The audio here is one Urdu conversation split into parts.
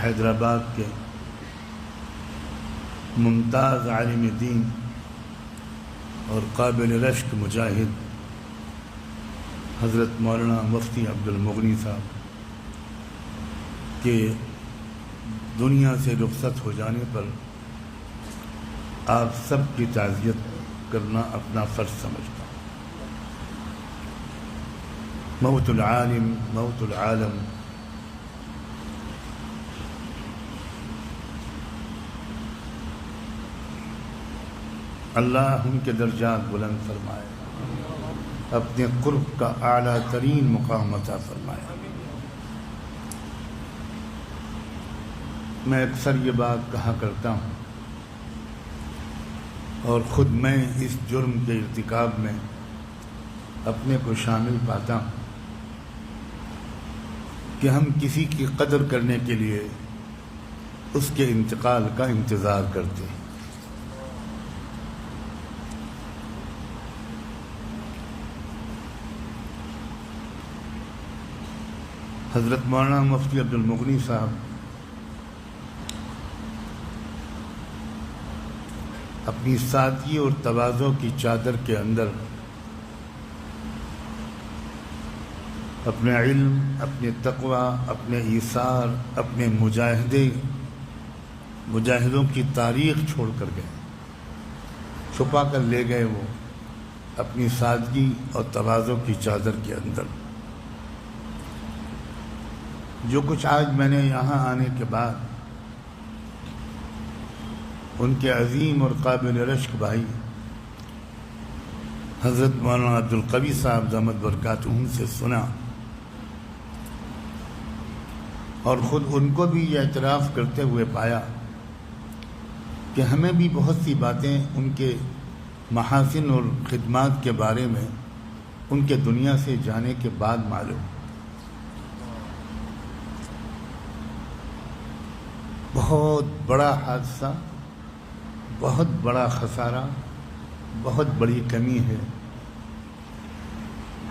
حیدرآباد کے ممتاز عالم دین اور قابل رشک مجاہد حضرت مولانا مفتی عبد المغنی صاحب کے دنیا سے رخصت ہو جانے پر آپ سب کی تعزیت کرنا اپنا فرض سمجھتا ہوں۔ موت العالم موت العالم، اللہ ان کے درجات بلند فرمائے، اپنے قرب کا اعلیٰ ترین مقام عطا فرمائے۔ میں اکثر یہ بات کہا کرتا ہوں اور خود میں اس جرم کے ارتکاب میں اپنے کو شامل پاتا ہوں کہ ہم کسی کی قدر کرنے کے لیے اس کے انتقال کا انتظار کرتے ہیں۔ حضرت مولانا مفتی عبد المغنی صاحب اپنی سادگی اور تواضع کی چادر کے اندر اپنے علم، اپنے تقوی، اپنے ایثار، اپنے مجاہدوں کی تاریخ چھوڑ کر گئے، چھپا کر لے گئے وہ اپنی سادگی اور تواضع کی چادر کے اندر۔ جو کچھ آج میں نے یہاں آنے کے بعد ان کے عظیم اور قابل رشک بھائی حضرت مولانا عبد القوی صاحب دامت برکاتہم سے سنا اور خود ان کو بھی یہ اعتراف کرتے ہوئے پایا کہ ہمیں بھی بہت سی باتیں ان کے محاسن اور خدمات کے بارے میں ان کے دنیا سے جانے کے بعد معلوم۔ بہت بڑا حادثہ، بہت بڑا خسارہ، بہت بڑی کمی ہے۔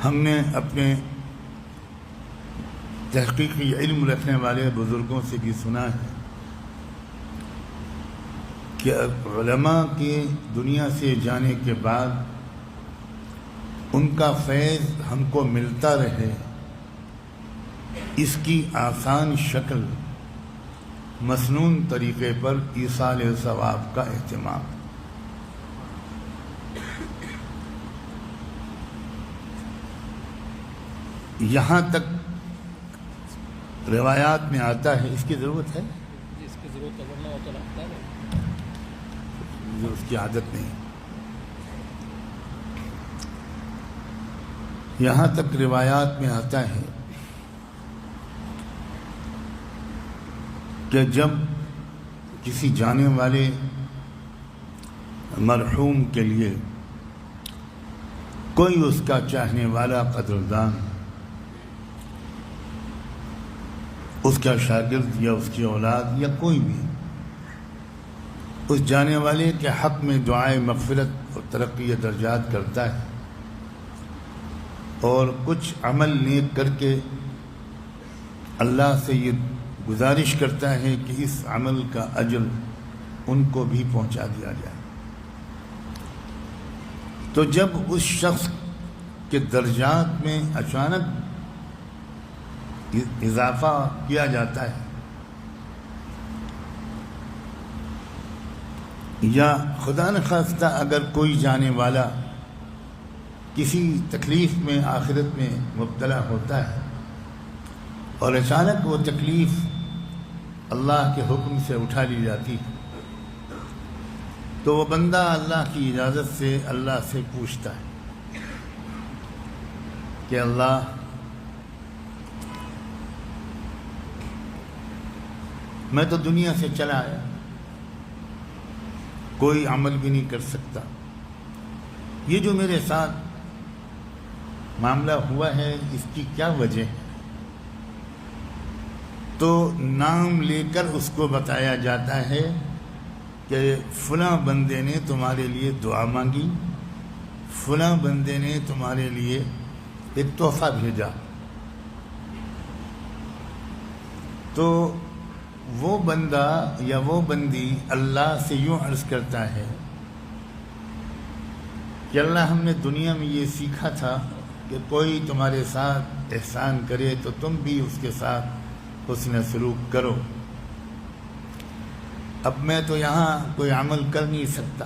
ہم نے اپنے تحقیقی علم رکھنے والے بزرگوں سے بھی سنا ہے کہ علماء کے دنیا سے جانے کے بعد ان کا فیض ہم کو ملتا رہے، اس کی آسان شکل مسنون طریقے پر ایصال ثواب کا اہتمام۔ یہاں تک روایات میں آتا ہے، اس کی ضرورت ہے، اس کی ضرورت اگر نہ ہو تو لگتا ہے اس کی عادت نہیں۔ یہاں تک روایات میں آتا ہے کہ جب کسی جانے والے مرحوم کے لیے کوئی اس کا چاہنے والا قدردان، اس کا شاگرد یا اس کی اولاد یا کوئی بھی اس جانے والے کے حق میں دعائے مغفرت اور ترقی درجات کرتا ہے اور کچھ عمل نیک کر کے اللہ سے یہ گزارش کرتا ہے کہ اس عمل کا اجر ان کو بھی پہنچا دیا جائے، تو جب اس شخص کے درجات میں اچانک اضافہ کیا جاتا ہے یا خدا نخواستہ اگر کوئی جانے والا کسی تکلیف میں آخرت میں مبتلا ہوتا ہے اور اچانک وہ تکلیف اللہ کے حکم سے اٹھا لی جاتی ہے، تو وہ بندہ اللہ کی اجازت سے اللہ سے پوچھتا ہے کہ اللہ میں تو دنیا سے چلا آیا، کوئی عمل بھی نہیں کر سکتا، یہ جو میرے ساتھ معاملہ ہوا ہے اس کی کیا وجہ ہے؟ تو نام لے کر اس کو بتایا جاتا ہے کہ فلاں بندے نے تمہارے لیے دعا مانگی، فلاں بندے نے تمہارے لیے ایک تحفہ بھیجا۔ تو وہ بندہ یا وہ بندی اللہ سے یوں عرض کرتا ہے کہ اللہ ہم نے دنیا میں یہ سیکھا تھا کہ کوئی تمہارے ساتھ احسان کرے تو تم بھی اس کے ساتھ حسن سلوک کرو، اب میں تو یہاں کوئی عمل کر نہیں سکتا،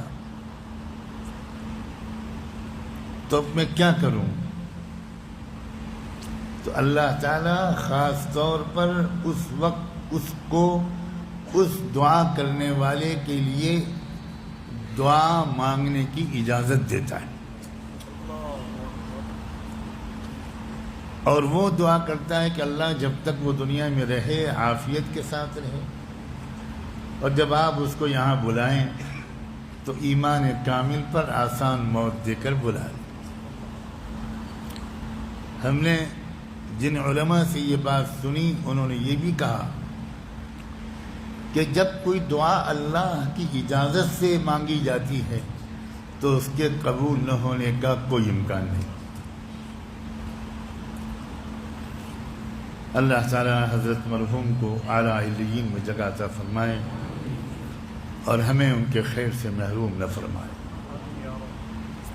تو اب میں کیا کروں؟ تو اللہ تعالیٰ خاص طور پر اس وقت اس کو اس دعا کرنے والے کے لیے دعا مانگنے کی اجازت دیتا ہے، اور وہ دعا کرتا ہے کہ اللہ جب تک وہ دنیا میں رہے عافیت کے ساتھ رہے، اور جب آپ اس کو یہاں بلائیں تو ایمان کامل پر آسان موت دے کر بلا لیں۔ ہم نے جن علماء سے یہ بات سنی انہوں نے یہ بھی کہا کہ جب کوئی دعا اللہ کی اجازت سے مانگی جاتی ہے تو اس کے قبول نہ ہونے کا کوئی امکان نہیں۔ اللہ تعالی حضرت مرحوم کو اعلیٰ علیین میں جگہ عطا فرمائے اور ہمیں ان کے خیر سے محروم نہ فرمائے۔